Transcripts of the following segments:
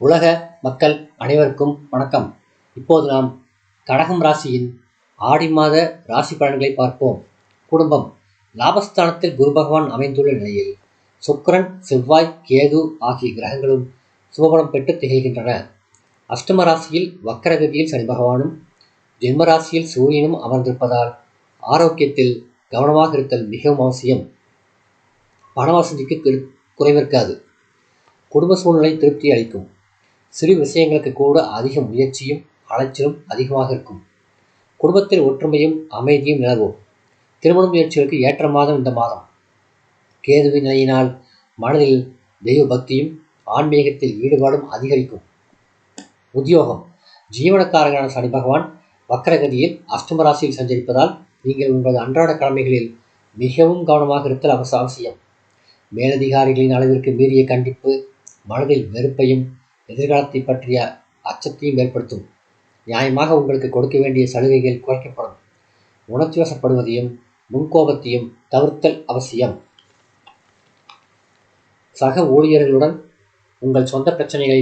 உலக மக்கள் அனைவருக்கும் வணக்கம். இப்போது நாம் கடகம் ராசியின் ஆடி மாத ராசி பலன்களை பார்ப்போம். குடும்பம். லாபஸ்தானத்தில் குரு பகவான் அமைந்துள்ள நிலையில் சுக்கிரன், செவ்வாய், கேது ஆகிய கிரகங்களும் சுபபலம் பெற்று திகழ்கின்றன. அஷ்டம ராசியில் வக்கரகதியில் சனி பகவானும் ஜென்ம ராசியில் சூரியனும் அமர்ந்திருப்பதால் ஆரோக்கியத்தில் கவனமாக இருத்தல் மிகவும் அவசியம். பண வசதிக்கு குறைவிருக்காது. குடும்ப சூழ்நிலை திருப்தி அளிக்கும். சிறு விஷயங்களுக்கு கூட அதிக முயற்சியும் அலைச்சலும் அதிகமாக இருக்கும். குடும்பத்தில் ஒற்றுமையும் அமைதியும் நிலவும். திருமண முயற்சிகளுக்கு ஏற்ற மாதம் இந்த மாதம். கேதுவின் நிலையினால் மனதில் தெய்வ பக்தியும் ஆன்மீகத்தில் ஈடுபாடும் அதிகரிக்கும். உத்தியோகம். ஜீவனக்காரகனான சனி பகவான் வக்கரகதியில் அஷ்டம ராசியில் சஞ்சரிப்பதால் நீங்கள் உங்களது அன்றாட கடமைகளில் மிகவும் கவனமாக இருத்தல் அவசியம். மேலதிகாரிகளின் அளவிற்கு மீறிய கண்டிப்பு மனதில் வெறுப்பையும் எதிர்காலத்தை பற்றிய அச்சத்தையும் ஏற்படுத்தும். நியாயமாக உங்களுக்கு கொடுக்க வேண்டிய சலுகைகள் குறைக்கப்படும். உணர்ச்சி வசப்படுவதையும் முன்கோபத்தையும் தவிர்த்தல் அவசியம். சக ஊழியர்களுடன் உங்கள் சொந்த பிரச்சனைகளை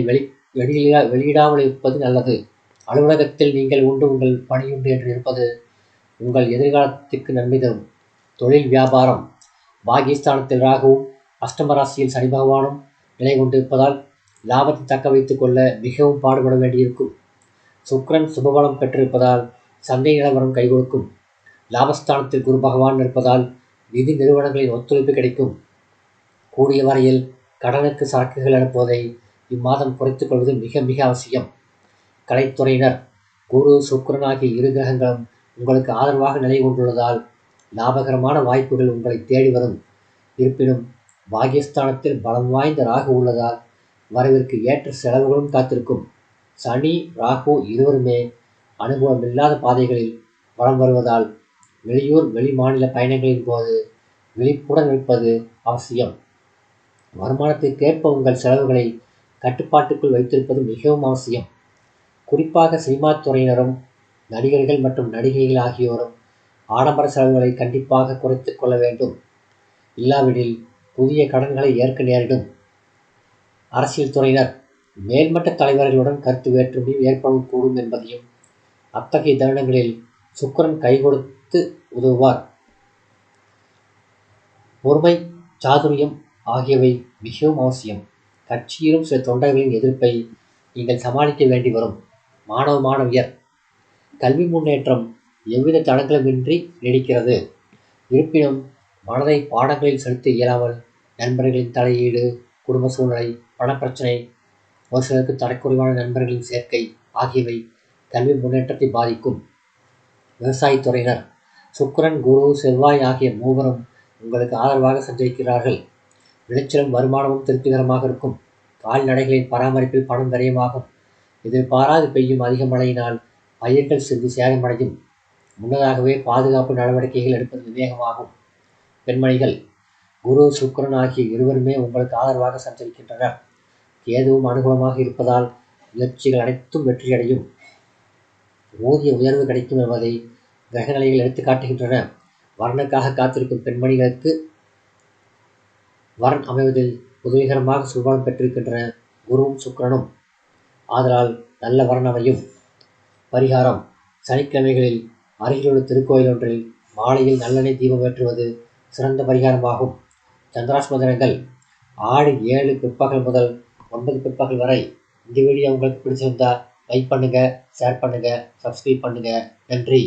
வெளியிடாமல் இருப்பது நல்லது. அலுவலகத்தில் நீங்கள் உண்டு உங்கள் பணியுண்டு என்று இருப்பது உங்கள் எதிர்காலத்திற்கு நன்மை தரும். தொழில் வியாபாரம். பாகிஸ்தானத்தில் ராகுவும் அஷ்டமராசியில் சனி பகவானும் நிலை கொண்டிருப்பதால் லாபத்தை தக்க வைத்துக் கொள்ள மிகவும் பாடுபட வேண்டியிருக்கும். சுக்கிரன் சுபபலம் பெற்றிருப்பதால் சந்தை நிலவரம் கை கொடுக்கும். லாபஸ்தானத்தில் குரு பகவான் இருப்பதால் நிதி நிறுவனங்களின் ஒத்துழைப்பு கிடைக்கும். கூடிய வரையில் கடனுக்கு சரக்குகள் அனுப்புவதை இம்மாதம் குறைத்துக் கொள்வது மிக மிக அவசியம். கலைத்துறையினர். குரு சுக்கிரன் ஆகிய இரு கிரகங்களும் உங்களுக்கு ஆதரவாக நிலை கொண்டுள்ளதால் லாபகரமான வாய்ப்புகள் உங்களை தேடி வரும். இருப்பினும் பாகிஸ்தானத்தில் பலம் வாய்ந்த ராகு உள்ளதால் வரவிற்கு ஏற்ற செலவுகளும் காத்திருக்கும். சனி ராகு இருவருமே அனுபவமில்லாத பாதைகளில் வலம் வருவதால் வெளியூர் வெளி மாநில பயணங்களின் போது விழிப்புடன் இருப்பது அவசியம். வருமானத்திற்கேற்ப உங்கள் செலவுகளை கட்டுப்பாட்டுக்குள் வைத்திருப்பது மிகவும் அவசியம். குறிப்பாக சினிமா துறையினரும் நடிகர்கள் மற்றும் நடிகைகள் ஆகியோரும் ஆடம்பர செலவுகளை கண்டிப்பாக குறைத்துக் கொள்ள வேண்டும். இல்லாவிடில் புதிய கடன்களை ஏற்க நேரிடும். அரசியல் துறையினர். மேல்மட்ட தலைவர்களுடன் கருத்து வேற்றுமையும் ஏற்படக்கூடும் என்பதையும் அத்தகைய தருணங்களில் சுக்கிரன் கை கொடுத்து உதவுவார். பொறுமை, சாதுரியம் ஆகியவை மிகவும் அவசியம். கட்சியிலும் சில தொண்டர்களின் எதிர்ப்பை நீங்கள் சமாளிக்க வேண்டி வரும். மாணவ மாணவியர். கல்வி முன்னேற்றம் எவ்வித தடங்களுமின்றி நீடிக்கிறது. இருப்பினும் மனதை பாடங்களில் செலுத்த இயலாமல் நண்பர்களின் தலையீடு, குடும்ப சூழ்நிலை, பணப்பிரச்சனை, ஒரு சிலருக்கு தரக்குறைவான நண்பர்களின் சேர்க்கை ஆகியவை கல்வி முன்னேற்றத்தை பாதிக்கும். விவசாயத்துறையினர். சுக்கிரன், குரு, செவ்வாய் ஆகிய மூவரும் உங்களுக்கு ஆதரவாக சஞ்சரிக்கிறார்கள். விளைச்சலும் வருமானமும் திருப்திகரமாக இருக்கும். கால்நடைகளின் பராமரிப்பில் பணம் விரயமாகும். எதிர்பாராது பெய்யும் அதிக மழையினால் பயிர்கள் சிறிது சேதமடையும். முன்னதாகவே பாதுகாப்பு நடவடிக்கைகள் எடுப்பது விவேகமாகும். பெண்மணிகள். குரு சுக்கிரன் ஆகிய இருவருமே உங்களுக்கு ஆதரவாக சஞ்சரிக்கின்றனர். கேதுவும் அனுகூலமாக இருப்பதால் முயற்சிகள் அனைத்தும் வெற்றியடையும். ஊதிய உயர்வு கிடைக்கும் என்பதை கிரகநிலைகள் எடுத்து காட்டுகின்றன. வரனுக்காக காத்திருக்கும் பெண்மணிகளுக்கு வரன் அமைவதில் உதவிகரமாக சுபபலம் பெற்றிருக்கின்றன குருவும் சுக்கிரனும். ஆதலால் நல்ல வரன் அமையும். பரிகாரம். சனிக்கிழமைகளில் அருகிலுள்ள திருக்கோயில் ஒன்றில் மாலையில் நல்லெண்ணெய் தீபம் ஏற்றுவது சிறந்த பரிகாரமாகும். சந்திராஷ்டம தினங்கள் ஆடி 7 பிற்பகல் முதல் 9 பிற்பகல் வரை. இந்த வீடியோ உங்களுக்கு பிடிச்சிருந்தா லைக் பண்ணுங்க, ஷேர் பண்ணுங்க, சப்ஸ்கிரைப் பண்ணுங்க. நன்றி.